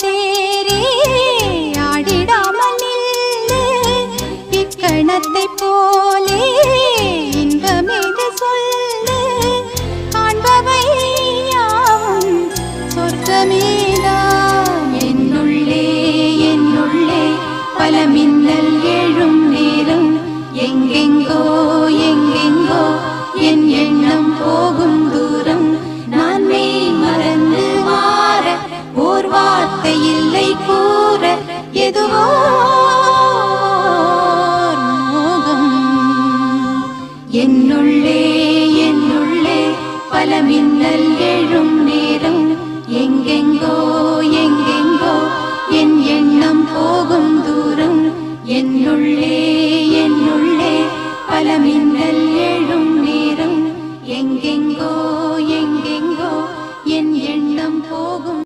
தேரே ஆடிடாமல் நில்லு இக்கணத்தை போலே இன்பமேது சொல்லு காண்பவை யாவும் சொர்க்கமேதான் என்னுள்ளே பல மின்னல் எழும் நேரம் எங்கெங்கோ என் எண்ணம் போகும் தூரம் நான் மெய் மறந்து மாற ஓர் வார்த்தை இல்லை கூற எதுவோ மோகம் என்னுள்ளே பல மின்னல் எழும் நேரம் எங்கெங்கோ என் எண்ணம் போகும் தூரம் என்னுள்ளே பல மின்னல் எழும் நேரம் எங்கெங்கோ